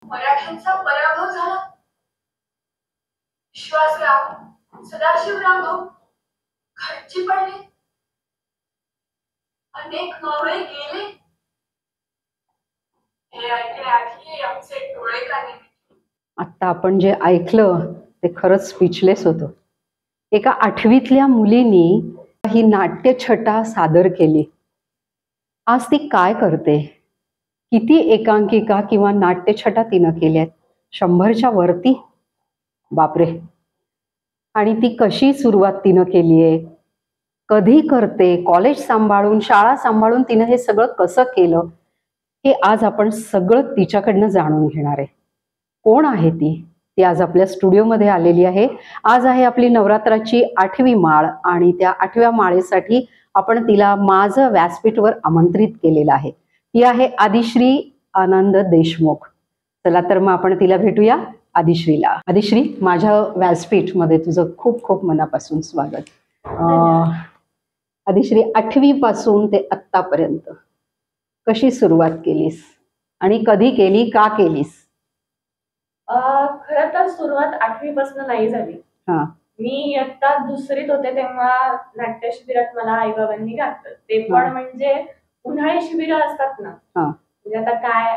मराठ्यांचा पराभव झाला. विश्वासराव सदाशिवराव भाऊ खर्ची पडले. अनेक मावळे गेले. हे ऐकण्याआधी आमचे डोळे काने. आता आपण जे ऐकलं ते खरंच स्पीचलेस होतं. एका 8वीतल्या मुलीनी ही नाट्यछटा सादर केली. आज ती काय करते? किती एकांकिका किंवा नाट्यछटा तिनं केल्यात? 100च्या वरती. बापरे. आणि ती कशी सुरुवात तिनं केली आहे, कधी करते, कॉलेज सांभाळून शाळा सांभाळून तिनं हे सगळं कसं केलं, हे आज आपण सगळं तिच्याकडनं जाणून घेणार आहे. कोण आहे ती? ती आज आपल्या स्टुडिओमध्ये आलेली आहे. आज आहे आपली नवरात्राची 8वी माळ आणि त्या 8व्या माळेसाठी आपण तिला माझं व्यासपीठवर आमंत्रित केलेलं आहे. ती आहे आदिश्री आनंद देशमुख. चला तर मग आपण तिला भेटूया. आदिश्रीला. आदिश्री, माझ्या व्यासपीठमध्ये तुझं खूप खूप मनापासून स्वागत. आदिश्री, 8वी पासून ते आत्तापर्यंत कशी सुरुवात केलीस आणि कधी केली, का केलीस? खरं तर सुरुवात 8वी पासून नाही झाली. मी इयत्ता 2रीत होते तेव्हा नाट्य शिबिरात मला आई बाबांनी घातलं. ते पण म्हणजे उन्हाळी शिबिरं असतात ना, म्हणजे आता काय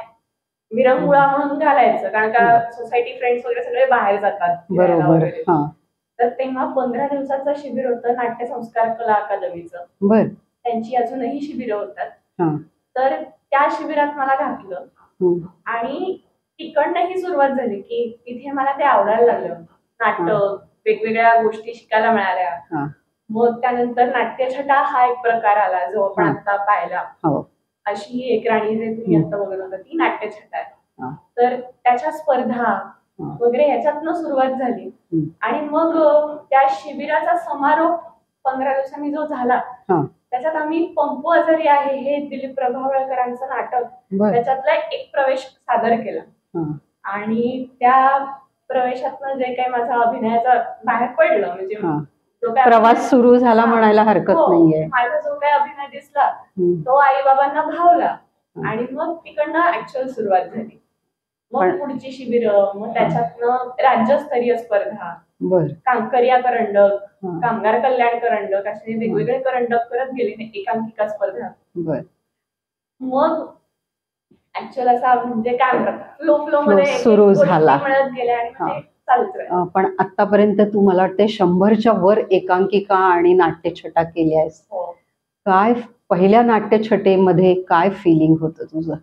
विरंगुळा म्हणून घालायचं, कारण का सोसायटी फ्रेंड्स वगैरे सगळे बाहेर जातात. बरोबर. तर तेव्हा 15 दिवसाचं शिबिर होतं नाट्य संस्कार कला अकादमीचं. त्यांची अजूनही शिबिरं होतात. तर त्या शिबिरात मला घातलं आणि तिकडनं ही सुरुवात झाली की तिथे मला ते आवडायला लागलं. नाटक, वेगवेगळ्या गोष्टी शिकायला मिळाल्या. मग त्यानंतर नाट्यछटा हा एक प्रकार आला जो आपण आता पाहिला. अशी एक राणी जे तुम्ही आता बघत होता ती नाट्यछटा आहे. तर त्याच्या स्पर्धा वगैरे ह्याच्यातनं सुरुवात झाली आणि मग त्या शिबिराचा समारोप 15 दिवसांनी जो झाला त्याच्यात आम्ही पंपू आजारी आहे हे दिलीप प्रभावळकरांचं नाटक, त्याच्यातला एक प्रवेश सादर केला आणि त्या प्रवेशातनं जे काही माझा अभिनयाचा बाहेर पडलं, म्हणजे प्रवास सुरू झाला म्हणायला हरकत नाहीये. माझा जो काही अभिनय दिसला तो आई बाबांना भावला आणि मग तिकडनं ऍक्च्युअल सुरुवात झाली. मग पुढची शिबिरं, मग त्याच्यातनं राज्यस्तरीय स्पर्धा, कांकरिया करंडक, कामगार कल्याण करंडक, असे वेगवेगळे करंडक करत गेले. एकांकिका स्पर्धा. मग ऍक्च्युअल असा म्हणजे काय म्हणतात फ्लो मध्ये सुरू झाला मिळत गेल्या आणि ते चालूच आहे. पण आतापर्यंत तू मला वाटते 100च्या वर एकांकिका आणि नाट्यछटा केल्यास. काय पहिल्या नाट्यछटेमध्ये काय फिलिंग होतं तुझं?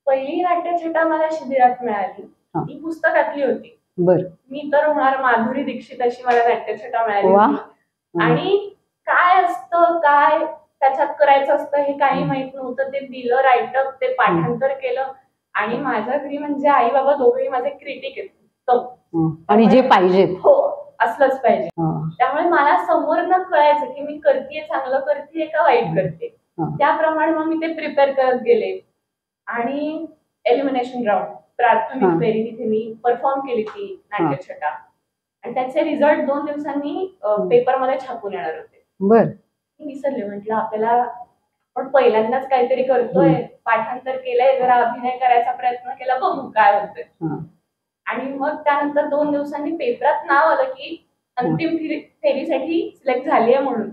पहिली नाट्यछटा मला शिबिरात मिळाली, ती पुस्तकातली होती. मी तर होणार माधुरी दीक्षित अशी मला नाट्यछटा मिळाली. आणि काय असतं, काय त्याच्यात करायचं असतं हे काही माहित नव्हतं. ते दिलं रायटअप, ते पाठांतर केलं आणि माझ्या घरी म्हणजे आई बाबा दोघेही माझे क्रिटिक आहेत आणि जे पाहिजेत हो असलंच पाहिजे. त्यामुळे मला समोर न कळायचं की मी करतेय चांगलं करतेय का वाईट करते. त्याप्रमाणे मग मी ते प्रिपेअर करत गेले आणि एलिमिनेशन राऊंड प्राथमिक फेरी तिथे मी परफॉर्म केली ती नाट्यछटा आणि त्याचे रिझल्ट 2 दिवसांनी पेपरमध्ये छापून येणार होते. मी विसरले, म्हटलं आपल्याला आपण पहिल्यांदाच काहीतरी करतोय, पाठांतर केलंय, जरा अभिनय करायचा प्रयत्न केला, बघू काय होतंय. आणि मग त्यानंतर 2 दिवसांनी पेपरात नाव आलं की अंतिम फेरीसाठी सिलेक्ट झालीये म्हणून.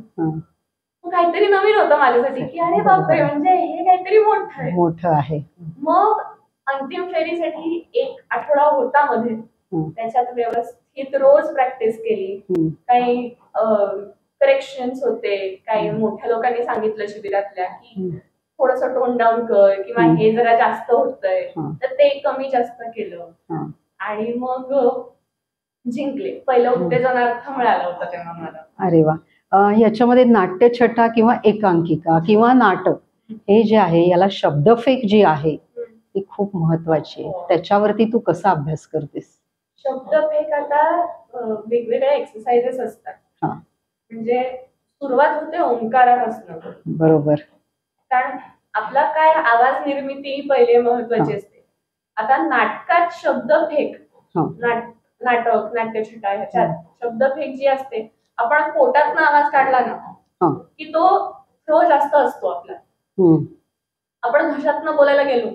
काहीतरी नवीन होतं माझ्यासाठी की अरे बापरे, म्हणजे हे काहीतरी मोठं आहे. मग अंतिम फेरीसाठी 1 आठवडा होता मध्ये, त्याच्यात व्यवस्थित रोज प्रॅक्टिस केली. काही करेक्शन्स होते, काही मोठ्या लोकांनी सांगितलं शिबिरातल्या की थोडस टोन डाऊन कर किंवा हे जरा जास्त होतंय, तर ते कमी जास्त केलं आणि मग जिंकले. पहिलं उत्तेजनार्थ मिळालं होतं तेव्हा मला. अरे वा. याच्यामध्ये नाट्यछटा किंवा एकांकिका किंवा नाटक हे जे आहे याला शब्दफेक जी आहे ती खूप महत्वाची आहे. त्याच्यावरती तू कसा अभ्यास करतेस? शब्दफेक आता वेगवेगळ्या एक्सरसाइजेस असतात. म्हणजे सुरुवात होते ओंकारापासून. बरोबर. कारण आपला काय आवाज निर्मिती पहिले महत्वाची असते. आता नाटकात शब्दफेक, नाटक नाट्यछटा ह्याच्यात शब्दफेक जी असते, आपण पोटातनं आवाज काढला ना की तो फ्लो जास्त असतो आपला. आपण घशातनं बोलायला गेलो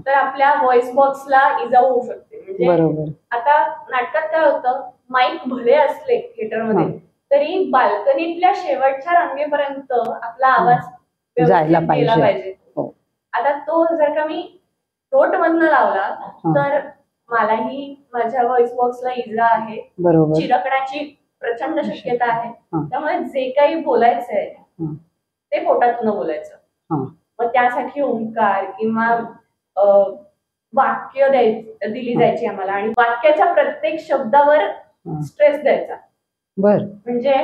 तर आपल्या व्हॉइस बॉक्सला इजा होऊ शकते. म्हणजे आता नाटकात काय होतं, माईक भले असले थिएटरमध्ये तरी बाल्कनीतल्या शेवटच्या रांगेपर्यंत आपला आवाज जायला पाहिजे. आता तो जर का मी थ्रोट मधनं लावला तर मलाही माझ्या व्हॉइस बॉक्सला इजा आहे, चिरकण्याची प्रचंड शक्यता आहे. त्यामुळे जे काही बोलायचंय ते पोटातून बोलायचं. मग त्यासाठी ओंकार किंवा वाक्य दिली जायची आम्हाला आणि वाक्याच्या प्रत्येक शब्दावर स्ट्रेस द्यायचा. म्हणजे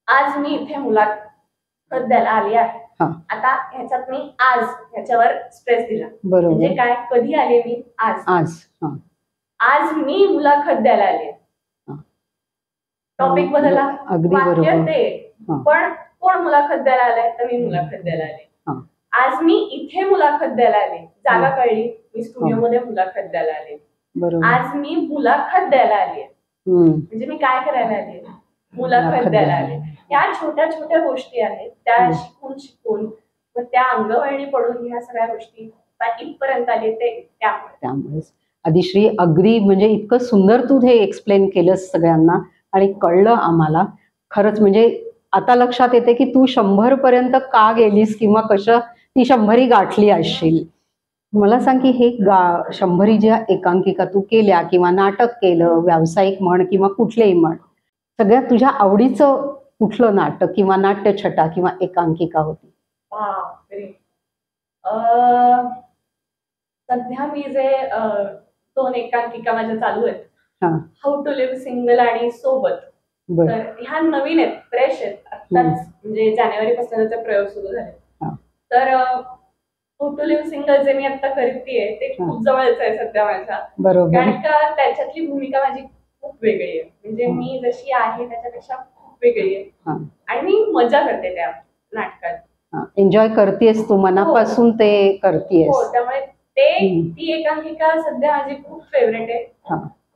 आज मी इथे मुलाखत द्यायला आली आहे, आता ह्याच्यात मी आज ह्याच्यावर स्ट्रेस दिला. म्हणजे काय, कधी आले मी? आज मी मुलाखत द्यायला आले. टॉपिक बदलला, वाक्य ते, पण कोण मुलाखत द्यायला आलाय? तर मी मुलाखत द्यायला आले. आज मी इथे मुलाखत द्यायला आले, जागा कळली, मी स्टुडिओमध्ये मुलाखत द्यायला आले. आज मी मुलाखत द्यायला आले, म्हणजे मी काय करायला आले? मुलाखत द्यायला आले. या छोट्या छोट्या गोष्टी आहेत, त्या शिकून मग त्या अंगवळणी पडून ह्या सगळ्या गोष्टी इथपर्यंत आले. ते त्यामुळेच आदिश्री, अगदी म्हणजे इतकं सुंदर तू हे एक्सप्लेन केलंस सगळ्यांना आणि कळलं आम्हाला. खरंच म्हणजे आता लक्षात येते की तू 100 पर्यंत का गेलीस किंवा कसं ती 100 गाठली असशील. मला सांग की हे 100 ज्या एकांकिका तू केल्या किंवा नाटक केलं, व्यावसायिक म्हण किंवा कुठलेही म्हण, सगळ्यात तुझ्या आवडीचं कुठलं नाटक किंवा नाट्यछटा किंवा एकांकिका होती? सध्या मी जे 2 एकांकिका माझ्या चालू आहेत, हाऊ टू लिव्ह सिंगल आणि सोबत. तर ह्या नवीन आहेत, फ्रेश आहेत. आत्ताच म्हणजे जानेवारी पासून त्याचे प्रयोग सुरू झाले. तर हाऊ टू लिव्ह सिंगल जे मी आता करतेय ते खूप जवळच आहे सध्या माझ्या. कारण का त्याच्यातली भूमिका माझी खूप वेगळी आहे. म्हणजे मी जशी आहे त्याच्यापेक्षा खूप वेगळी आहे आणि मी मजा करते त्या नाटकात. एन्जॉय करतेस तू मनापासून, ते करतेस. त्यामुळे ती एकांकिका सध्या माझी खूप फेवरेट आहे.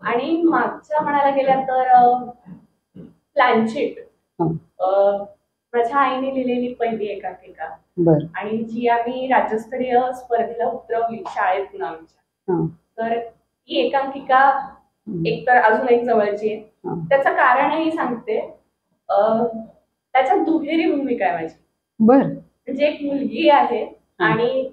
आणि मागच्या म्हणायला गेल्या तर प्लॅनशीट माझ्या आईने लिहिलेली पहिली एकांकिका, आणि जी आम्ही राज्यस्तरीय स्पर्धेला उतरवली शाळेतून आमच्या. तर ही एकांकिका एकतर अजून एक जवळची आहे. त्याचं कारणही सांगते, त्याच्यात दुहेरी भूमिका आहे माझी. म्हणजे एक मुलगी आहे आणि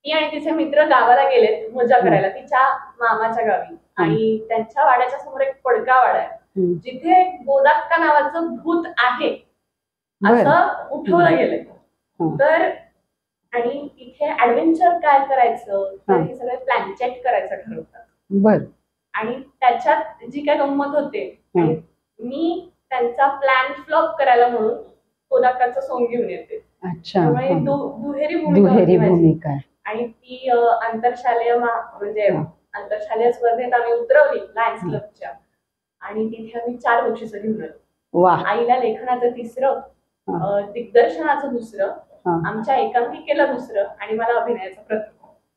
ती आणि तिचे मित्र गावाला गेलेत मजा करायला तिच्या मामाच्या गावी, आणि त्यांच्या वाड्याच्या समोर एक पडका वाडा आहे जिथे गोदाक्का नावाचं भूत आहे असं उठवलं गेलंय. तर आणि तिथे ऍडव्हेंचर काय करायचं तर हे सगळे प्लॅन चेक करायचं ठरवतात. आणि त्याच्यात जी काय गंमत होते, मी त्यांचा प्लॅन फ्लॉप करायला म्हणून गोदाक्काचं सोंग घेऊन येते. त्यामुळे दुहेरी भूमिका आहे. आणि ती आंतरशालेय म्हणजे आंतरशालेय स्पर्धेत आम्ही उतरवली लायन्स क्लबच्या, आणि तिथे आम्ही 4 बक्षिसं घेऊन आलो. आईला लेखनाचं 3रं, दिग्दर्शनाचं 2रं, आमच्या एकांकिकेला 2रं आणि मला अभिनयाचं 1st.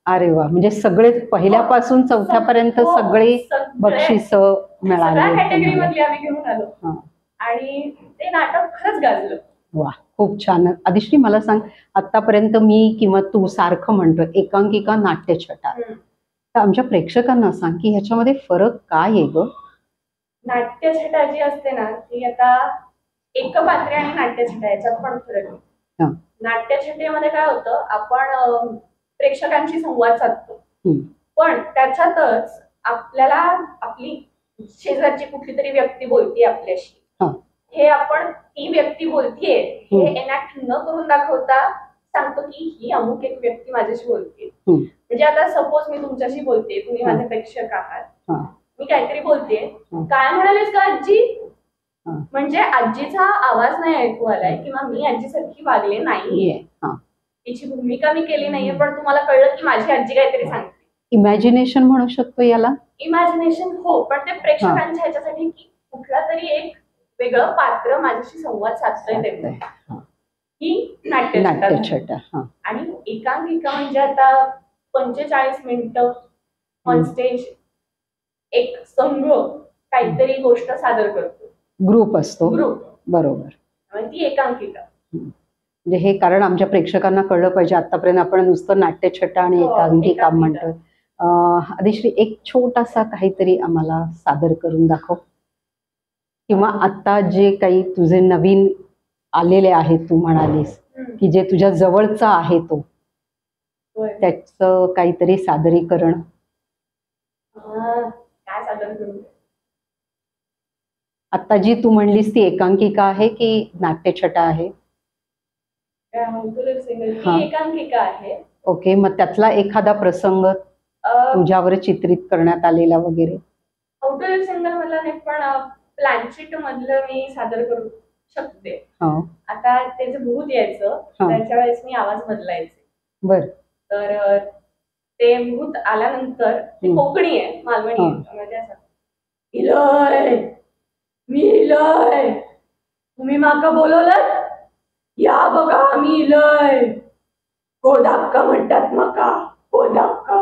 अरे वा, म्हणजे सगळे पहिल्यापासून 4थ्यापर्यंत सगळे बक्षिसं मिळाली. सगळ्या कॅटेगरी मधली आम्ही घेऊन आलो आणि ते नाटक खरंच गाजलं. वा, खूप छान. आदिश्री, मला सांग, आतापर्यंत मी किंवा तू सारखं म्हणतो एकांकिका नाट्यछटा, तर आमच्या प्रेक्षकांना सांग की ह्याच्यामध्ये फरक काय आहे ग? नाट्यछटा जी असते ना ती आता एकपात्री आणि नाट्यछटा याच्यात पण फरक आहे. नाट्यछटेमध्ये काय होतं, आपण प्रेक्षकांशी संवाद साधतो, पण त्याच्यातच आपल्याला आपली शेजारची कुठली तरी व्यक्ती बोलते आपल्याशी, हे आपण ती व्यक्ती बोलतीये हे एनॅक्ट न करून दाखवता सांगतो की ही अमुक एक व्यक्ती माझ्याशी बोलते. म्हणजे आता सपोज मी तुमच्याशी बोलते, तुम्ही माझे प्रेक्षक आहात, मी काहीतरी बोलते, काय म्हणालेस का आजी? म्हणजे आजीचा आवाज नाही ऐकू आलाय किंवा मी आजीसारखी वागले नाहीये, तिची भूमिका मी केली नाहीये, पण तुम्हाला कळलं की माझी आजी काहीतरी सांगते. इमॅजिनेशन म्हणू शकतो याला. इमॅजिनेशन हो, पण ते प्रेक्षकांच्या ह्याच्यासाठी की कुठला तरी एक वेगळं पात्र माझ्याशी संवाद साधतंय तेव्हा ही नाट्यछटा. आणि एकांकिका म्हणजे आता 45 मिनिटं ऑन स्टेज एक संघ काहीतरी गोष्ट सादर करतो, ग्रुप असतो. बरोबर, ती एकांकिका. म्हणजे हे कारण आमच्या प्रेक्षकांना कळलं पाहिजे, आतापर्यंत आपण नुसतं नाट्यछटा आणि एकांकिका म्हणतोय. आदिश्री, एक छोटासा काहीतरी आम्हाला सादर करून दाखव, किंवा आता जे काही तुझे नवीन आलेले आहेत, तू म्हणालीस की जे तुझ्या जवळचा आहे तो, त्याचं काहीतरी सादरीकरण. काय सादर करू? आता जी तू म्हणलीस ती एकांकिका आहे की नाट्यछटा आहे? एकांकिका आहे. ओके, मग त्यातला एखादा प्रसंग तुझ्यावर चित्रित करण्यात आलेला वगैरे? आउटर सिंगल मधला नाही, पण प्लॅनशीट मधलं मी सादर करू शकते. आता त्याचे भूत यायचं, त्याच्या वेळेस मी आवाज बदलायचे. बर. तर ते भूत आल्यानंतर कोकणी आहे, मालवणी आहे, म्हणजे असं इलय मी इलय, तुम्ही माका बोलवलं, या बघा मी इलय, गोदाक्का म्हणतात मका, गोदाक्का.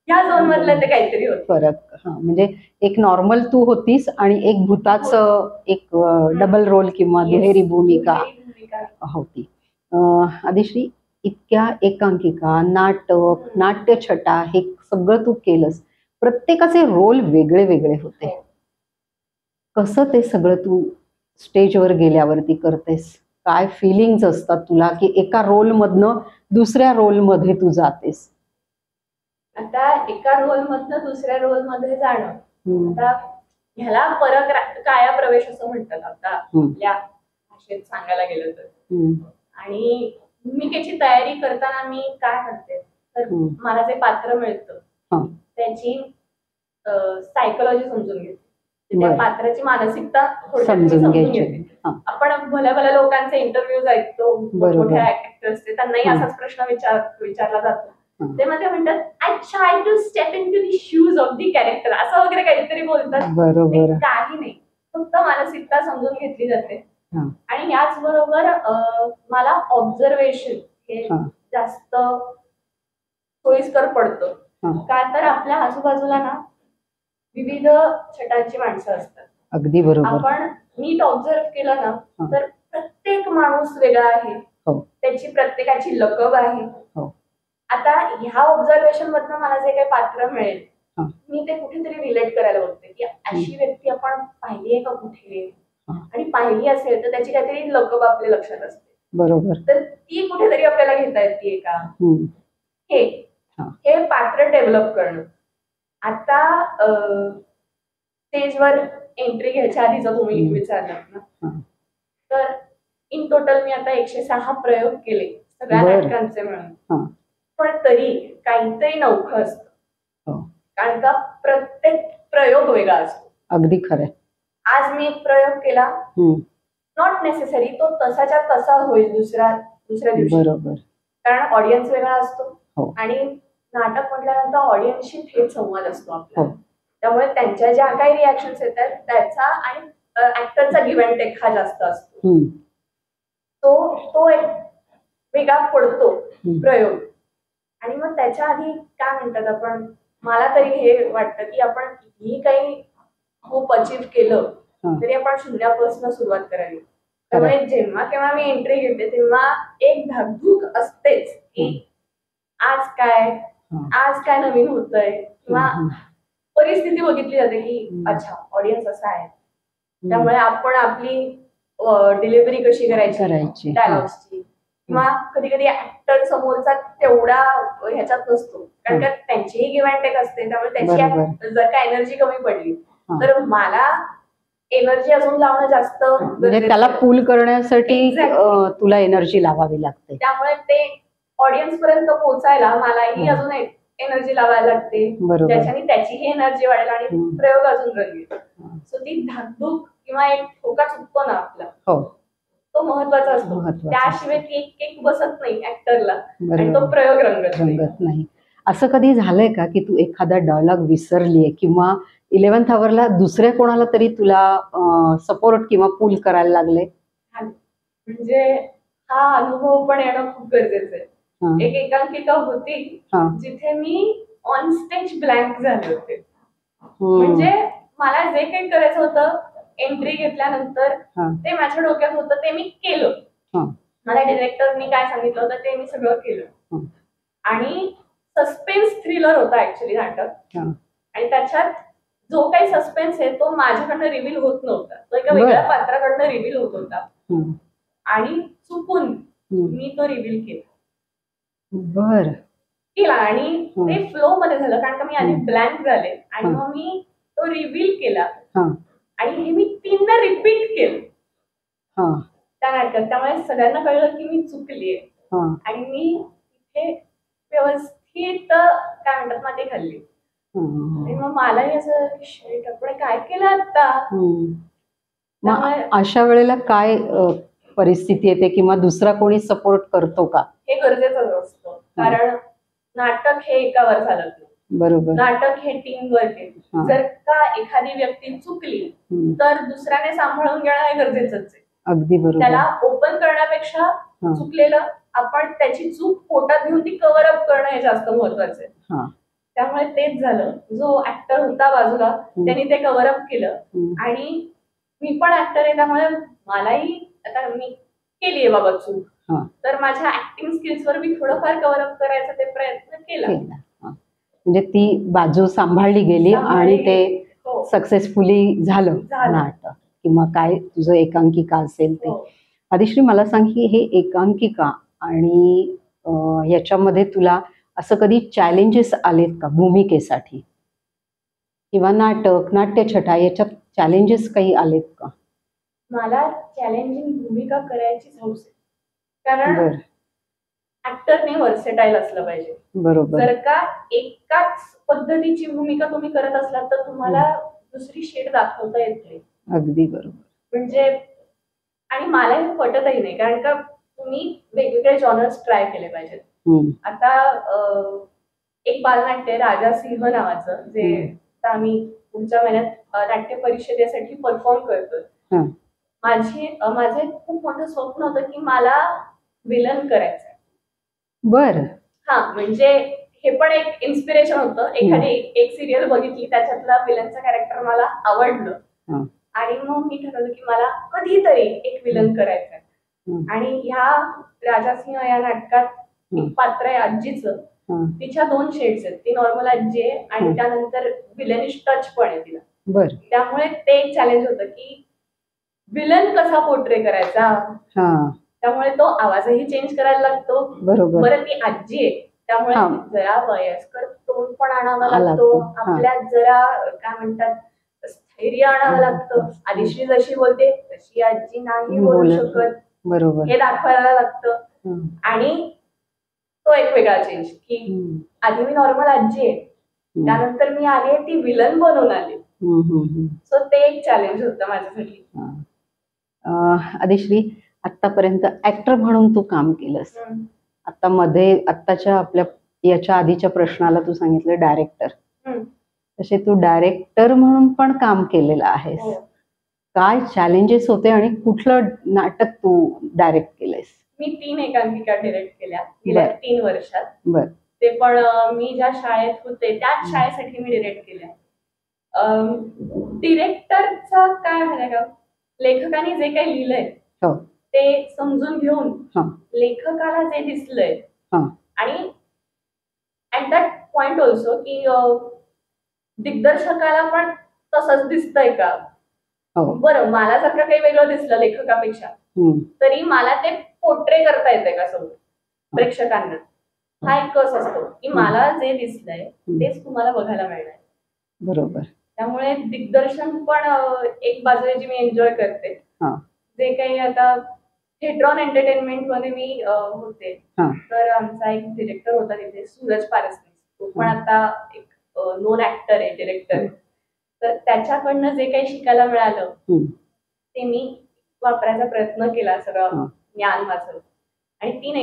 या झोन मधलं ते काहीतरी होत फरक. म्हणजे एक नॉर्मल तू होतीस आणि एक भूताचं एक डबल रोल किंवा दुहेरी भूमिका होती. आदिश्री, इतक्या एकांकिका, नाटक, नाट्यछटा हे सगळं तू केलंस, प्रत्येकाचे रोल वेगळे वेगळे होते. कसं ते सगळं तू स्टेजवर गेल्यावरती करतेस? काय फिलिंग्स असतात तुला की एका रोल मधनं दुसऱ्या रोल मध्ये तू जातेस? आता एका रोल मधनं दुसऱ्या रोल मध्ये जाणं, आता ह्याला परत काया प्रवेश असं म्हणतात आता आपल्या भाषेत सांगायला गेलं तर. आणि भूमिकेची तयारी करताना मी काय करते, तर मला जे पात्र मिळतं त्याची सायकोलॉजी समजून घेते, त्या पात्राची मानसिकता समजून घेते. आपण भल्या भल्या लोकांचे इंटरव्ह्यूज ऐकतो, मोठ्या ऍक्टर्स, त्यांनाही असाच प्रश्न विचारला जातो. ते मध्ये म्हणतात, I try to step into the shoes of the character, असं वगैरे काहीतरी बोलतात. काही नाही, फक्त मानसिकता समजून घेतली जाते. आणि याचबरोबर मला ऑब्झर्वेशन हे जास्त सोयीस्कर पडतं, का तर आपल्या आजूबाजूला ना विविध छटांची माणसं असतात. अगदी बरोबर. आपण नीट ऑब्झर्व केलं ना तर प्रत्येक माणूस वेगळा आहे, त्याची प्रत्येकाची लकब आहे. आता ह्या ऑब्झर्वेशन मधनं मला जे काही पात्र मिळेल, मी ते कुठेतरी रिलेट करायला बघते की अशी व्यक्ती आपण पाहिली आहे का कुठे, आणि पाहिली असेल तर त्याची काहीतरी लकब आपल्या लक्षात असते. बरोबर. तर ती कुठेतरी आपल्याला घेता येते का, हे पात्र डेव्हलप करणं. आता स्टेजवर एंट्री घ्यायच्या आधी जर तुम्ही विचारलात ना, तर इन टोटल मी आता 106 प्रयोग केले सगळ्या नाटकांचे मिळून. पण तरी काहीतरी नवखं असतं, कारण का प्रत्येक प्रयोग वेगळा असतो. अगदी खरं. आज मी एक प्रयोग केला, नॉट नेसेसरी तो तसाच्या तसा होईल दुसऱ्या दिवशी. बरोबर. कारण ऑडियन्स वेगळा असतो आणि नाटक म्हटल्यानंतर ऑडियन्सशी थेट संवाद असतो आपला. त्यामुळे त्यांच्या ज्या काही रिॲक्शन्स येतात त्याचा आणि ऍक्टरचा गिव्ह अँड टेक हा जास्त असतो. तो एक वेगळा पडतो प्रयोग. आणि मग त्याच्या आधी काय म्हणतात आपण, मला तरी हे वाटतं की आपण कितीही काही खूप अचीव केलं तरी आपण शून्यापासून सुरुवात करावी. त्यामुळे जेव्हा केव्हा मी एंट्री घेते तेव्हा एक धाकधूक असतेच की आज काय नवीन होतंय, किंवा परिस्थिती बघितली जाते की अच्छा ऑडियन्स असा आहे, त्यामुळे आपण आपली डिलिव्हरी कशी करायची डायलॉग्सची, किंवा कधी कधी ऍक्टर समोरचा तेवढा ह्याच्यात नसतो, कारण का त्यांचीही गिव्ह अँड टेक असते. त्यामुळे त्याची जर का एनर्जी कमी पडली तर मला एनर्जी अजून लावणं जास्त, म्हणजे त्याला पूल करण्यासाठी तुला एनर्जी लावावी लागते. त्यामुळे ते ऑडियन्स पर्यंत पोहोचायला मलाही अजून एनर्जी लावायला लागते, ज्याच्याने त्याचीही एनर्जी वाढेल आणि प्रयोग अजून रंगेल. सो ती धाकधूक किंवा एक ठोका चुकतो ना आपला, हो, तो महत्वाचा असतो. महत्वाचा त्याशिवाय असतो. ती एक केक बसत नाही ऍक्टरला आणि बरोबर. तो प्रयोग रंगत नाही. रंगत नाही. असं कधी झालंय का की तू एखादा डायलॉग विसरलीये किंवा 11th आवरला दुसऱ्या कोणाला तरी तुला सपोर्ट किंवा पूल करायला लागले? म्हणजे हा अनुभव पण येणं खूप गरजेचं आहे. हा. एक एकांकिका होती हा. जिथे मी ऑन स्टेज ब्लँक झाले होते. हम्म. म्हणजे मला जे काही करायचं होतं एंट्री घेतल्यानंतर हा. ते माझ्या डोक्यात होतं ते मी केलं. हा. मला डिरेक्टरनी काय सांगितलं होतं ते मी सगळं केलं. हा. आणि सस्पेन्स थ्रिलर होता ऍक्च्युली नाटक. हा. आणि त्याच्यात जो काही सस्पेन्स आहे तो माझ्याकडनं रिव्हील होत नव्हता, तो एका बरं. वेगळ्या पात्राकडनं रिव्हील होत होता. हम्म. आणि चुकून हम्म. मी तो रिव्हील केला आणि हम्म. ते फ्लो मध्ये झालं कारण का मी आधी हम्म. ब्लँक झाले आणि हम्म. मग मी तो रिव्हील केला हा. आणि हे मी 3दा रिपीट केलं हा. त्या नाटकात. त्यामुळे सगळ्यांना कळलं की मी चुकलीये हा. आणि मी तिथे व्यवस्थित काय म्हणतात माती खाल्ली. आणि मग मलाही असं शिट आपण काय केलं आता. मग त्यामुळे अशा वेळेला काय परिस्थिती येते किंवा दुसरा कोणी सपोर्ट करतो का? हे गरजेचंच असतं कारण नाटक हे एकावर चालत नाही. बरोबर. नाटक हे टीम वर्क आहे. हा. जर का एखादी व्यक्ती चुकली तर दुसऱ्याने सांभाळून घेणं हे गरजेचंच आहे. अगदी बरोबर. त्याला ओपन करण्यापेक्षा चुकलेलं आपण त्याची चूक पोटात घेऊन ती कव्हर अप करणं हे जास्त महत्वाचं आहे. हा. त्यामुळे तेच झालं. जो ऍक्टर होता बाजूला त्यांनी ते कव्हर अप केलं आणि मी पण ऍक्टर आहे त्यामुळे मलाही आता मी केलीये बाबा चूक, तर माझ्या ऍक्टिंग स्किल्स वर मी थोडंफार कव्हर अप करायचा ते प्रयत्न केला. म्हणजे ती बाजू सांभाळली गेली आणि ते सक्सेसफुली झालं नाटक किंवा काय तुझं एकांकिका असेल ते. आदिश्री मला सांग की हे एकांकिका आणि याच्यामध्ये तुला असं कधी चॅलेंजेस आलेत का भूमिकेसाठी किंवा नाटक नाट्यछटा याच्यात चॅलेंजेस काही आलेत का? मला चॅलेंजिंग भूमिका करायचीच हौस आहे कारण ऍक्टरने व्हर्सेटाईल असलं पाहिजे. बरोबर. जर का एकाच पद्धतीची भूमिका तुम्ही करत असलात तर तुम्हाला दुसरी शेड दाखवता येत नाही. अगदी बरोबर. म्हणजे आणि मला हे पटतही नाही कारण का तुम्ही वेगवेगळे जॉनर्स ट्राय केले पाहिजेत. आता एक बालनाट्य राजा सिंह नावाचं जे आम्ही पुढच्या महिन्यात नाट्य परिषदेसाठी परफॉर्म करतोय. माझं खूप मोठं स्वप्न होतं की मला विलन करायचंय. बर. हा म्हणजे हे पण एक इन्स्पिरेशन होतं. एखादी एक सिरियल बघितली त्याच्यातला विलनचं कॅरेक्टर मला आवडलं आणि मग मी ठरवलं की मला कधीतरी एक विलन करायचंय. आणि ह्या राजा सिंह या नाटकात एक पात्र आहे आजीचं. तिच्या 2 शेड्स आहेत. ती नॉर्मल आजी आहे आणि त्यानंतर विलनिश टच पण आहे तिला. त्यामुळे ते एक चॅलेंज होतं की विलन कसा पोर्ट्रे करायचा. त्यामुळे तो आवाजही चेंज करायला लागतो. बरं ती आजी आहे त्यामुळे जरा वयस्कर टोन पण आणावा लागतो. आपल्यात जरा काय म्हणतात स्थैर्य आणावं लागतं. आदिश्री जशी बोलते तशी आजी नाही बोलू शकत हे दाखवायला लागतं. आणि तो एक वेगळा चेंज की आधी मी नॉर्मल आजी आहे त्यानंतर मी आली ती विलन बनवून आली. सो ते एक चॅलेंज होतं माझ्यासाठी. आदिश्री आतापर्यंत ऍक्टर म्हणून तू काम केलंस. आता मध्ये आत्ताच्या आपल्या याच्या आधीच्या प्रश्नाला तू सांगितलं डायरेक्टर. तसे तू डायरेक्टर म्हणून पण काम केलेलं आहेस. काय चॅलेंजेस होते आणि कुठलं नाटक तू डायरेक्ट केलंयस? मी 3 एकांकिका डायरेक्ट केल्या गेल्या 3 वर्षात. ते पण मी ज्या शाळेत होते त्याच शाळेसाठी मी डायरेक्ट केल्या. डिरेक्टरचा काय माहिती का लेखकाने जे काही लिहिलंय ते समजून घेऊन लेखकाला जे दिसलंय आणि ऍट दॅट पॉइंट ऑल्सो की दिग्दर्शकाला पण तसंच दिसतंय का. बरं मला जर का काही वेगळं दिसलं लेखकापेक्षा तरी मला ते पोर्ट्रे करता येते का समोर प्रेक्षकांना. हा एक कस असतो की मला जे दिसलंय तेच तुम्हाला बघायला मिळणार. बरोबर. त्यामुळे दिग्दर्शन पण एक बाजू जी मी एन्जॉय करते. जे काही आता थिएटर एंटरटेनमेंट मध्ये मी होते तर आमचा एक डिरेक्टर होता तिथे सूरज पारसनीस. तो पण आता एक नोन ऍक्टर आहे डिरेक्टर. तर त्याच्याकडनं जे काही शिकायला मिळालं हम्म. ते मी वापरायचा प्रयत्न केला, सगळं हा. ज्ञान माझं. आणि 3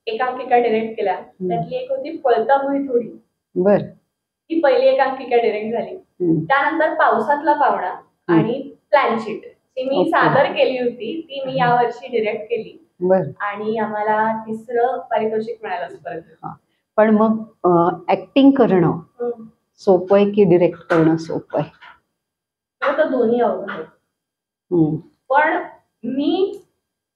एकांकिका डिरेक्ट केल्या. त्यातली एक होती पळता भुई थोडी, बर. ती पहिली एकांकिका डिरेक्ट झाली. त्यानंतर पावसातला पावणा आणि प्लॅन शीट ती मी Okay. सादर केली होती, ती मी यावर्षी डिरेक्ट केली. बर. आणि आम्हाला 3रं पारितोषिक मिळालं स्पर्धेत. पण मग ऍक्टिंग करणं सोपं आहे की डिरेक्ट करणं सोपं आहे? खरं तर दोन्ही अवघड आहेत. पण मी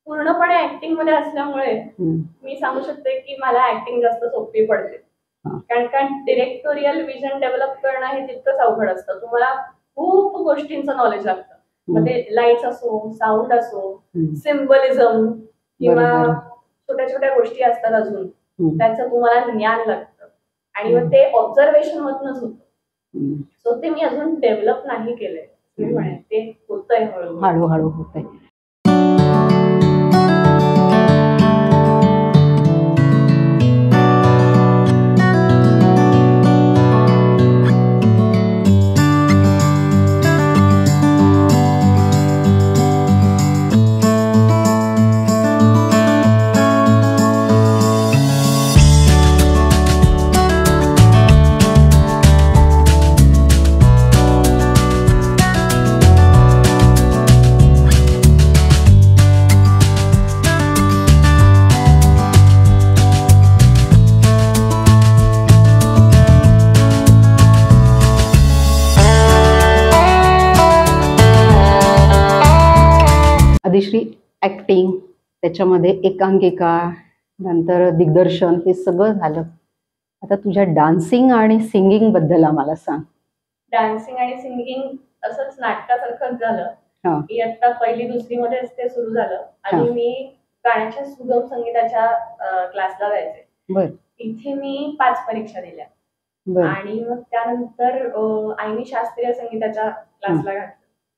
पूर्णपणे ऍक्टिंग मध्ये असल्यामुळे मी सांगू शकते की मला ऍक्टिंग जास्त सोपी पडते. कारण डिरेक्टोरियल विजन डेव्हलप करणं हे तितकंच अवघड असतं. तुम्हाला खूप गोष्टींचं नॉलेज लागतं. मग ते लाईट्स असो, साऊंड असो, सिम्बलिझम किंवा छोट्या छोट्या गोष्टी असतात अजून, त्याचं तुम्हाला ज्ञान लागतं. आणि मग ते ऑब्झर्वेशन मधनच होतं. सो ते मी अजून डेव्हलप नाही केलंय. मी म्हणेन ते होतंय हळूहळू होतंय. आदिश्री, ऍक्टिंग, त्याच्यामध्ये एकांकिका, नंतर दिग्दर्शन, हे सगळं झालं. आता तुझ्या डान्सिंग आणि सिंगिंग बद्दल आम्हाला सांग. डान्सिंग आणि सिंगिंग असंच नाटकासारखंच झालं की आता 1ली 2री मध्येच ते सुरू झालं. आणि मी गाण्याच्या सुगम संगीताच्या क्लासला जायचे. तिथे मी 5 परीक्षा दिल्या. आणि मग त्यानंतर आईने शास्त्रीय संगीताच्या क्लासला घातलं.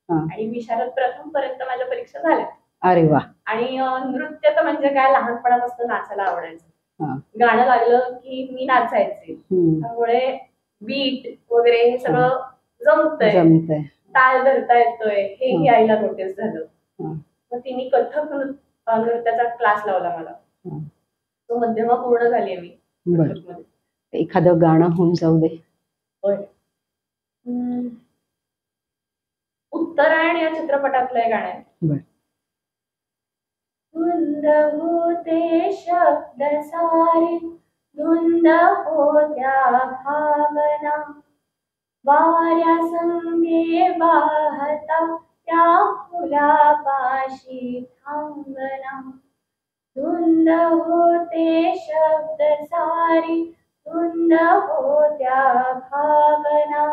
आणि विशारद प्रथम पर्यंत माझ्या परीक्षा झाल्या. अरे वा. आणि नृत्य तर म्हणजे काय, लहानपणापासून नाचायला आवडायचं. गाणं लागलं की मी नाचायचे. त्यामुळे बीट वगैरे हे सगळं जमतंय, ताल धरता येतोय, हेही आईला नोटीस झालं. मग तिने कथक नृत्याचा क्लास लावला मला. तो मध्यमा पूर्ण झाली मी. एखादं गाणं होऊन जाऊ दे. उत्तरायण या चित्रपटातलं हे गाणं आहे. धुंद होते शब्द सारे, धुंद होत्या भावना, वाऱ्या संगे वाहता त्या फुलापाशी थांबना. धुंद होते शब्द सारे, धुंद होत्या भावना,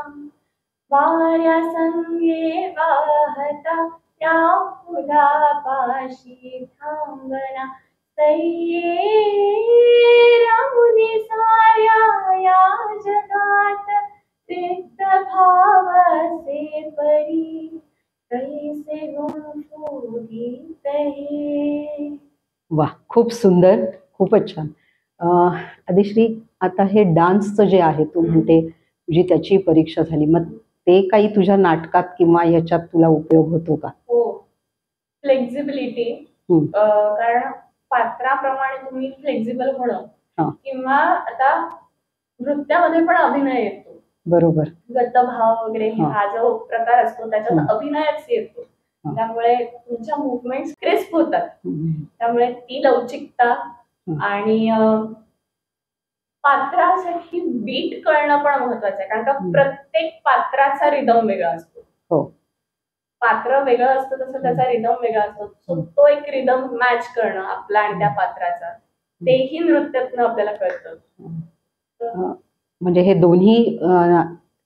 वाऱ्या संगे वाहता त्या फुलापाशी थांबना. सय्ये राहुनी साऱ्या या जगात, रिक्त भाव असे परी, कैसे गुंफू गीत हे. वा, खूप सुंदर, खूपच छान. आदिश्री, आता हे डान्सचं जे आहे, तू म्हणते तुझी त्याची परीक्षा झाली, मग ते काही तुझ्या नाटकात किंवा याच्यात तुला उपयोग होतो का? हो, फ्लेक्झिबिलिटी. कारण पात्राप्रमाणे तुम्ही फ्लेक्झिबल होणं, किंवा आता नृत्यामध्ये पण अभिनय येतो. बरोबर. गतभाव वगैरे हा जो प्रकार असतो त्याच्यात अभिनयच येतो. त्यामुळे तुमच्या मुवमेंट्स क्रिस्प होतात. त्यामुळे ती लवचिकता आणि पात्रासाठी बीट कळणं पण महत्वाचं आहे. कारण का प्रत्येक पात्राचा रिदम वेगळा असतो. पात्र वेगळं असतं तसं त्याचा रिदम वेगळा असतो. सो तो एक रिदम मॅच करणं आपला आणि त्या पात्राचा, तेही नृत्यातनं आपल्याला कळतं. म्हणजे हे दोन्ही,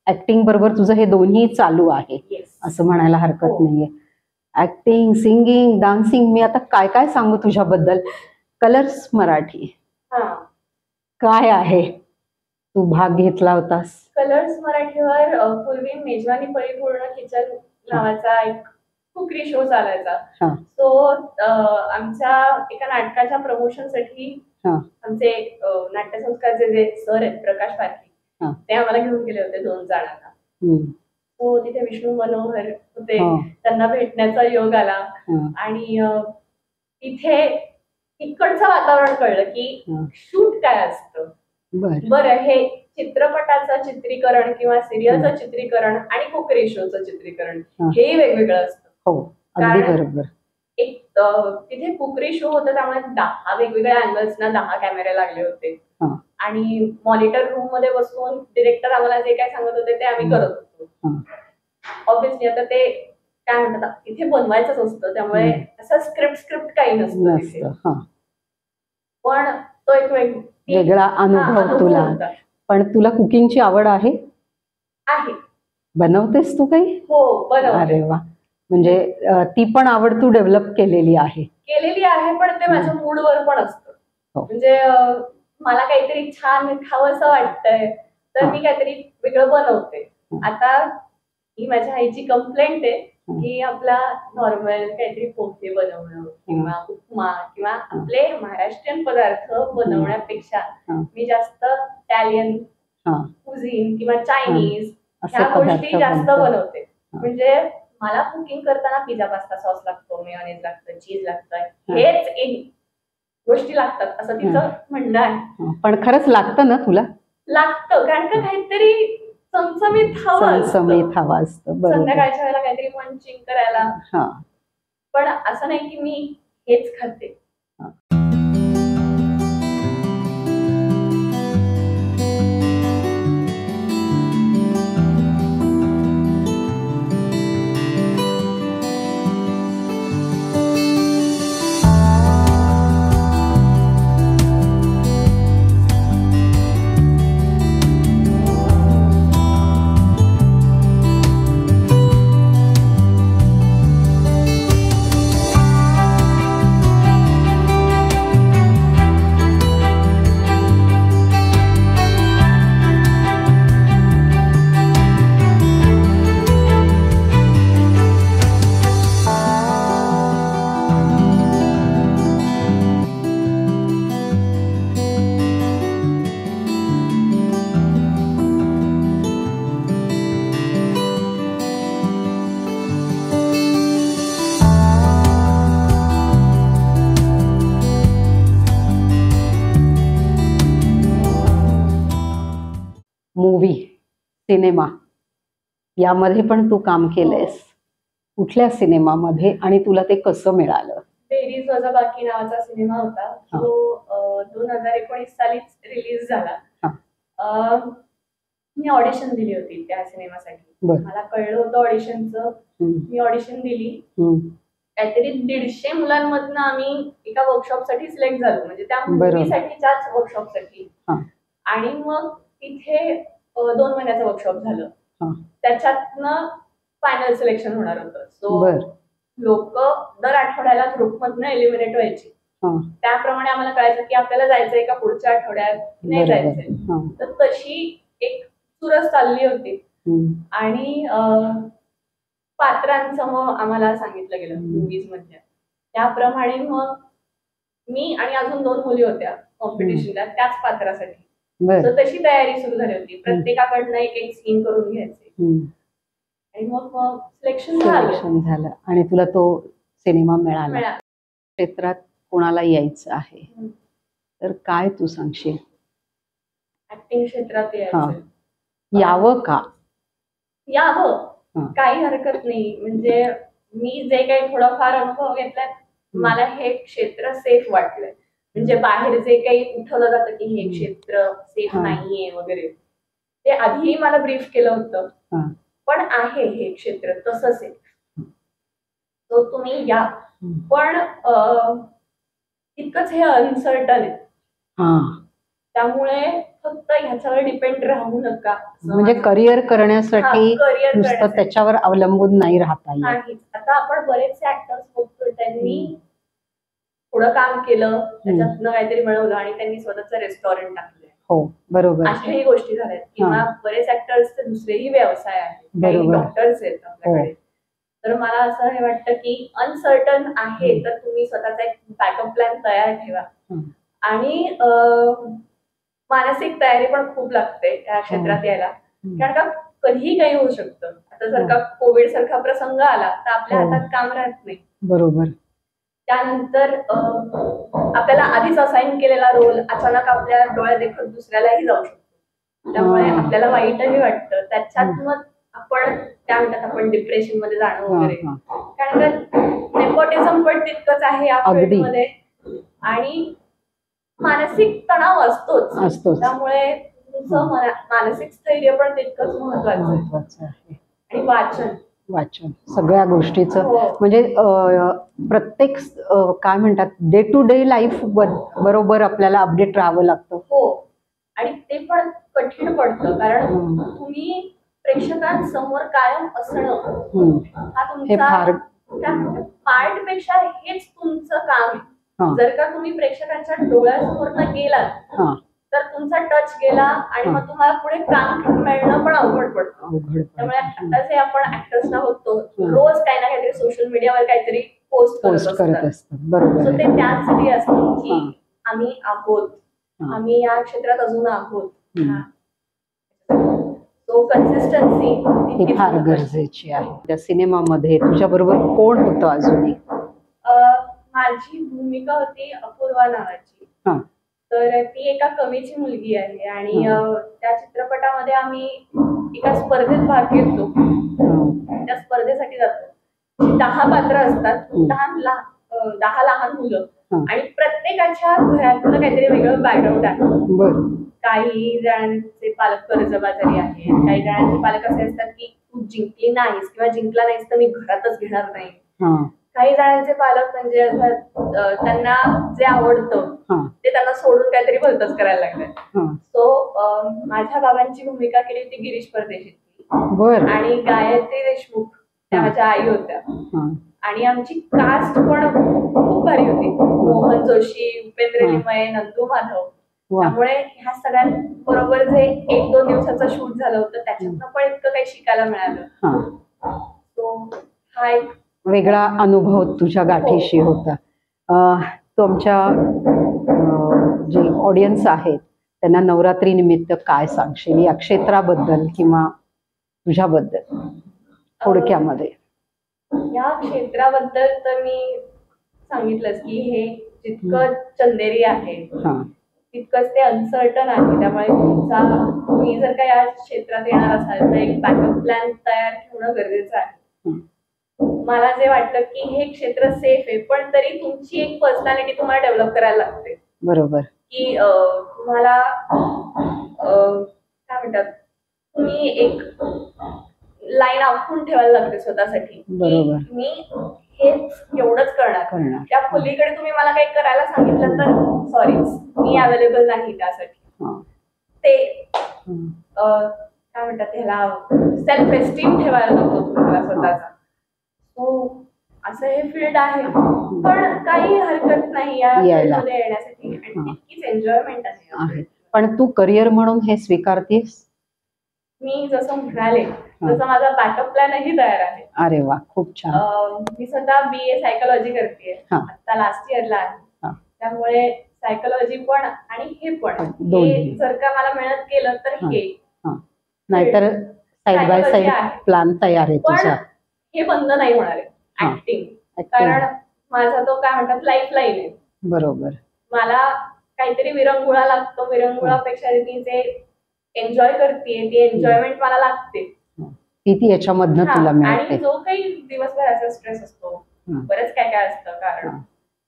ऍक्टिंग बरोबर तुझं हे दोन्ही चालू आहे असं म्हणायला हरकत नाहीये. ऍक्टिंग, सिंगिंग, डान्सिंग, मी आता काय काय सांगू तुझ्याबद्दल. कलर्स मराठी काय आहे, तू भाग घेतला होतास? कलर्स मराठीवर पूर्वी मेजवानी परिपूर्ण किचन नावाचा एक कुकरी शो चालायचा. तो आमच्या एका नाटकाच्या प्रमोशनसाठी आमचे नाट्यसंस्कारचे जे सर आहेत प्रकाश पारखी, ते आम्हाला घेऊन गेले होते 2 जणांना. तो तिथे विष्णू मनोहर होते, हो. त्यांना भेटण्याचा योग आला. हं. आणि तिथे इकडचं वातावरण कळलं की हं. शूट काय असतं. बर बरं, हे चित्रपटाचं चित्रीकरण किंवा सिरियलचं चित्रीकरण आणि कुकरी शोचं चित्रीकरण हेही वेगवेगळं असतं. हो, अगदी कारण बरोबर. एक तिथे कुकरी शो होता, त्यामुळे 10 वेगवेगळ्या अँगल्सना 10 कॅमेरे लागले होते. हं. आणि मॉनिटर रूम मध्ये बसून डिरेक्टर आम्हाला जे काय सांगत होते ते आम्ही करत होतो. ऑब्व्हियसली आता ते काय म्हणतात तिथे बनवायचंच असतं, त्यामुळे असं स्क्रिप्ट काही नसतं तिथे. पण तो एक वेगळा अनुभव तुला. होता. पण तुला कुकिंगची आवड आहे? बनवतेस तू काही? हो, बनवते. अरे वा, म्हणजे ती पण आवड तू डेव्हलप केलेली आहे. पण ते माझ्या मूडवर पण असतं. हो. म्हणजे मला काहीतरी छान खावंसं वाटतंय तर मी काहीतरी वेगळं बनवते. आता ही माझ्या आईची कंप्लेंट आहे की आपला नॉर्मल काहीतरी पोहे बनवणं किंवा उपमा किंवा आपले महाराष्ट्रीयन पदार्थ बनवण्यापेक्षा मी जास्त इटालियन कुझिन किंवा चायनीज ह्या गोष्टी जास्त बनवते. म्हणजे मला कुकिंग करताना पिझ्झा पास्ता सॉस लागतो, मेयोनेज लागतं, चीज लागतं, हेच एक गोष्टी लागतात असं तिचं म्हणणं आहे. पण खरंच लागतं ना तुला? लागतं, कारण का काहीतरी चमचमीत हवं असतं. संध्याकाळच्या वेळेला काहीतरी मंचिंग करायला. पण असं नाही की मी हेच खाते. मूवी, सिनेमा यामध्ये पण तू काम केलंयस. कुठल्या सिनेमामध्ये आणि तुला ते कसं मिळालं? बेरीज वजा बाकी नावाचा सिनेमा होता, तो 2019 सालीच रिलीज झाला. मी ऑडिशन दिली होती त्या सिनेमासाठी. मला कळलं होतं ऑडिशनचं. मी ऑडिशन दिली. काहीतरी 150 मुलांमधनं आम्ही एका वर्कशॉपसाठी सिलेक्ट झालो, म्हणजे त्या मूवीसाठीच्याच वर्कशॉपसाठी. आणि मग तिथे 2 महिन्याचं वर्कशॉप झालं. त्याच्यातनं फायनल सिलेक्शन होणार होतं. सो लोक दर आठवड्याला ग्रुपमधनं एलिमिनेट व्हायची. त्याप्रमाणे आम्हाला कळायचं की आपल्याला जायचंय का पुढच्या आठवड्यात नाही जायचंय. तर तशी एक चुरस चालली होती. आणि पात्रांचं मग आम्हाला सांगितलं गेलं मूवीज मधल्या. त्याप्रमाणे मग मी आणि अजून 2 मुली होत्या कॉम्पिटिशनला त्याच पात्रासाठी. तर तशी तयारी सुरू झाली होती. प्रत्येकाकडनं एक सीन करून घ्यायचे. आणि मग सिलेक्शन झालं आणि तुला तो सिनेमा मिळाला. क्षेत्रात कोणाला यायचं आहे तर काय तू सांगशील? ऍक्टिंग क्षेत्रात यावं का? यावं, काही हरकत नाही. म्हणजे मी जे काही थोडाफार अनुभव घेतलाय, मला हे क्षेत्र सेफ वाटलंय. म्हणजे बाहेर जे काही उठवलं जातं की हे क्षेत्र सेफ नाहीये वगैरे, ते आधीही मला ब्रीफ केलं होतं. पण आहे हे क्षेत्र तसंच आहे. तो तुम्ही या, पण तितकंच हे अनसर्टन आहे. त्यामुळे फक्त ह्याच्यावर डिपेंड राहू नका. म्हणजे करिअर करण्यासाठी नुसतं त्याच्यावर अवलंबून नाही राहता येत. आता आपण बरेचसे ऍक्टर्स बघतोय, त्यांनी थोडं काम केलं, त्याच्यातनं काहीतरी मिळवलं आणि त्यांनी स्वतःचं रेस्टॉरंट टाकलंय. हो, बरोबर. अशाही गोष्टी झाल्यात. किंवा बरेच ऍक्टर्सचे दुसरेही व्यवसाय आहेत, काही डॉक्टर्स आहेत आपल्याकडे. तर मला असं हे वाटतं की अनसर्टन आहे तर तुम्ही स्वतःचा एक बॅकअप प्लॅन तयार ठेवा. आणि मानसिक तयारी पण खूप लागते त्या क्षेत्रात यायला. कारण का कधीही काही होऊ शकतं. आता जर का कोविड सारखा प्रसंग आला तर आपल्या हातात काम राहत नाही. बरोबर. त्यानंतर आपल्याला आधीच असाइन केलेला रोल अचानक आपल्या डोळ्या देखत दुसऱ्यालाही जाऊ शकतो. त्यामुळे आपल्याला वाईटही वाटतं. त्याच्यात मग आपण काय म्हणतात आपण डिप्रेशन मध्ये जाणं वगैरे, कारण नेपोटिझम पण तितकंच आहे या फील्डमध्ये आणि मानसिक तणाव असतोच. त्यामुळे तुमचं मानसिक स्थैर्य पण तितकंच महत्वाचं आहे. आणि वाचन सगळ्या गोष्टीचं म्हणजे प्रत्येक काय म्हणतात डे टू डे लाईफ बरोबर आपल्याला अपडेट राहावं लागतं. हो, आणि ते पण कठीण पडतं कारण तुम्ही प्रेक्षकांसमोर कायम असणं हा तुमचा पार्ट पेक्षा हेच तुमचं काम आहे. जर का तुम्ही प्रेक्षकांच्या डोळ्यासमोर न गेलात तर तुमचा टच गेला आणि मग तुम्हाला पुढे काम मिळणं पण अवघड पडतं. त्यामुळे आता जे आपण ऍक्टर्सना बघतो रोज काही ना काहीतरी सोशल मीडियावर काहीतरी पोस्ट करत असतात. बरोबर. सो ते त्यासाठी असतं की आम्ही आहोत, आम्ही या क्षेत्रात अजून आहोत. तो कन्सिस्टन्सी ही फार गरजेची आहे. त्या सिनेमामध्ये तुझ्या बरोबर कोण होतं अजूनही? माझी भूमिका होती अपूर्वा नावाची. तर ती एका कवीची मुलगी आहे आणि त्या चित्रपटामध्ये आम्ही एका स्पर्धेत भाग घेतो. त्या स्पर्धेसाठी जातो. 10 पात्र असतात, 10 लहान मुलं आणि प्रत्येकाच्या घरातलं काहीतरी वेगळं बॅकग्राऊंड आहे. काही जणांचे पालक कर्जबाजारी आहेत, काही जणांचे पालक असे असतात की तू जिंकली नाहीस किंवा जिंकला नाहीस तर मी घरातच घेणार नाही. काही जणांचे पालक म्हणजे त्यांना जे आवडतं ते त्यांना सोडून काहीतरी भलतंच करायला लागलं. सो माझ्या बाबांची भूमिका केली होती गिरीश परदेशीची आणि गायत्री देशमुख त्या माझ्या आई होत्या. आणि आमची कास्ट पण खूप भारी होती. मोहन जोशी, उपेंद्र लिमये, नंदू माधव. त्यामुळे ह्या सगळ्यांबरोबर जे 1-2 दिवसाचं शूट झालं होतं त्याच्यातनं पण इतकं काही शिकायला मिळालं. तो हा एक वेगळा अनुभव तुझ्या गाठीशी होता. तुमच्या जे ऑडियन्स आहेत त्यांना नवरात्री निमित्त काय सांगशील या क्षेत्राबद्दल किंवा तुझ्याबद्दल थोडक्यामध्ये? या क्षेत्राबद्दल तर मी सांगितलंच की हे जितकं चंदेरी आहे तितकंच ते अनसर्टन आहे. त्यामुळे तुम्ही जर का या क्षेत्रात येणार असाल तर एक बॅकअप प्लॅन तयार ठेवणं गरजेचं आहे. मला जे वाटतं की हे क्षेत्र सेफ आहे पण तरी तुमची एक पर्सनॅलिटी तुम्हाला डेव्हलप करायला लागते. बरोबर. की तुम्हाला काय म्हणतात तुम्ही एक लाईन आखून ठेवायला लागते स्वतःसाठी. बरोबर. मी हेच एवढंच करणार. त्या पलीकडे तुम्ही मला काही करायला सांगितलं तर सॉरी मी अवेलेबल नाही त्यासाठी. ते काय म्हणतात ह्याला सेल्फ एस्टीम ठेवायला नको तुम्हाला स्वतःचा. असं हे फील्ड आहे पण काही हरकत नाही या फील्डमध्ये येण्यासाठी आणि तितकीच एन्जॉयमेंट आहे. पण तू करिअर म्हणून हे स्वीकारतेस? मी जसं म्हणाले तसं माझा बॅकअप प्लॅनही तयार आहे. अरे वा, खूप छान. मी स्वतः BA सायकोलॉजी करते, आता लास्ट इयरला आहे. त्यामुळे सायकोलॉजी पण आणि हे पण जर का मला मिळत गेलं तर हे नाहीतर साइड बाय साइड प्लॅन तयार आहे तुझा. हे बंद नाही होणार आहे ऍक्टिंग, कारण माझा तो काय म्हणतात लाईफ लाईन आहे. बरोबर. मला काहीतरी विरंगुळा लागतो. विरंगुळापेक्षा ती जे एन्जॉय करते ती एन्जॉयमेंट मला लागते. ती याच्यामधनं तुला मिळते. आणि जो काही दिवसभराचा स्ट्रेस असतो बरंच काय काय असतं कारण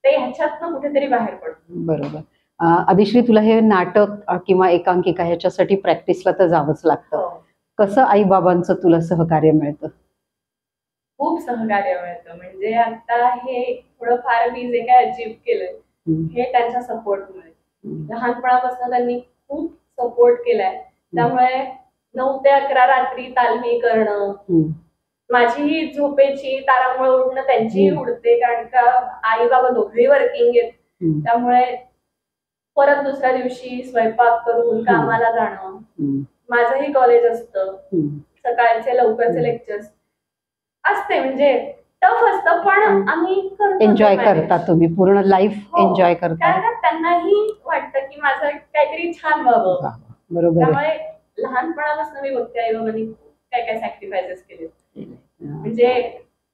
ते ह्याच्यातनं कुठेतरी बाहेर पडतो. बरोबर. आदिश्री, तुला हे नाटक किंवा एकांकिका ह्याच्यासाठी प्रॅक्टिसला तर जावंच लागतं. कसं आई बाबांचं तुला सहकार्य मिळतं? खूप सहकार्य मिळतं. म्हणजे आता हे थोडंफार मी जे काय अचीव्ह केलंय हे त्यांच्या सपोर्टमुळे. लहानपणापासून त्यांनी खूप सपोर्ट केलाय. त्यामुळे 9 ते 11 रात्री तालमी करणं, माझीही झोपेची तारांमुळे उठणं त्यांचीही उडते कारण का आई बाबा दोघेही वर्किंग आहेत. त्यामुळे परत दुसऱ्या दिवशी स्वयंपाक करून कामाला जाणं. माझंही कॉलेज असतं, सकाळचे लवकरचे लेक्चर्स असते. म्हणजे टफ असतं पण आम्ही एन्जॉय करता. तुम्ही पूर्ण लाईफ एन्जॉय करता. कारण त्यांनाही वाटतं की माझं काहीतरी छान व्हावं. बरोबर. त्यामुळे लहानपणापासून मी बघते आई बाबांनी काय काय सॅक्रिफायसेस केले. म्हणजे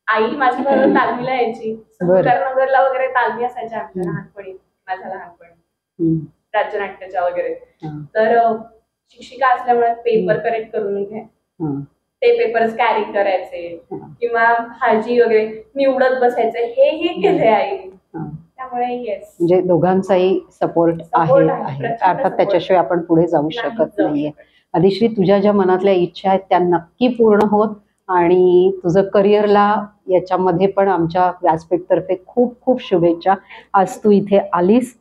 आई माझ्या बरोबर तालमीला यायची, नगरला वगैरे तालमी असायच्या आमच्या लहानपणी, माझ्या लहानपणी राज्यनाट्याच्या वगैरे. तर शिक्षिका असल्यामुळे पेपर करेक्ट करून घ्या, ते पेपर्स कॅरी करायचे किंवा भाजी वगैरे निवडत बसायचे, हेही केले आई. त्यामुळे येस, म्हणजे दोघांचाही सपोर्ट आहे. अर्थात त्याच्याशिवाय आपण पुढे जाऊ शकत नाहीये. आदिश्री, तुझ्या ज्या मनातल्या इच्छा आहेत त्या नक्की पूर्ण होत आणि तुझं करिअरला याच्यामध्ये पण आमच्या व्यासपीठतर्फे खूप खूप शुभेच्छा. आज तू इथे आलीस.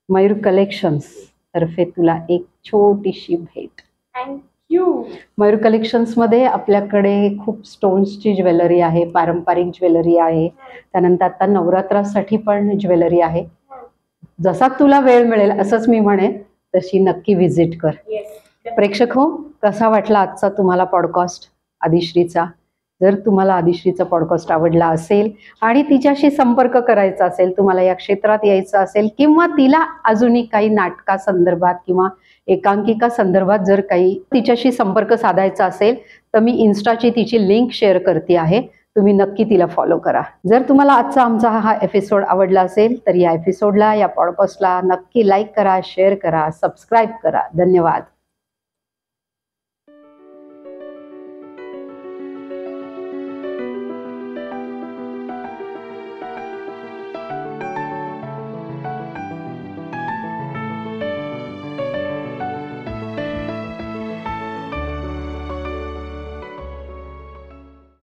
मयूर कलेक्शन्स तर्फे तुला एक छोटीशी भेट. थँक्यू. मयूर कलेक्शन्स मध्ये आपल्याकडे खूप स्टोन्सची ज्वेलरी आहे, पारंपरिक ज्वेलरी आहे, त्यानंतर आता नवरात्रासाठी पण ज्वेलरी आहे. जसा तुला वेळ मिळेल असंच मी म्हणेन तशी नक्की व्हिजिट कर. प्रेक्षक हो, कसा वाटला आजचा तुम्हाला पॉडकास्ट आदिश्रीचा? जर तुम्हाला आदिश्रीचा पॉडकास्ट आवडला असेल आणि तिच्याशी संपर्क करायचा असेल, तुम्हाला या क्षेत्रात यायचं असेल किंवा तिला अजूनही काही नाटकासंदर्भात किंवा एकांकिका संदर्भात जर काही तिच्याशी संपर्क साधायचा असेल तर मी इन्स्टाची तिची लिंक शेअर करते आहे, तुम्ही नक्की तिला फॉलो करा. जर तुम्हाला आजचा आमचा हा एपिसोड आवडला असेल तर या एपिसोडला, या पॉडकास्टला नक्की लाईक करा, शेअर करा, सबस्क्राईब करा. धन्यवाद.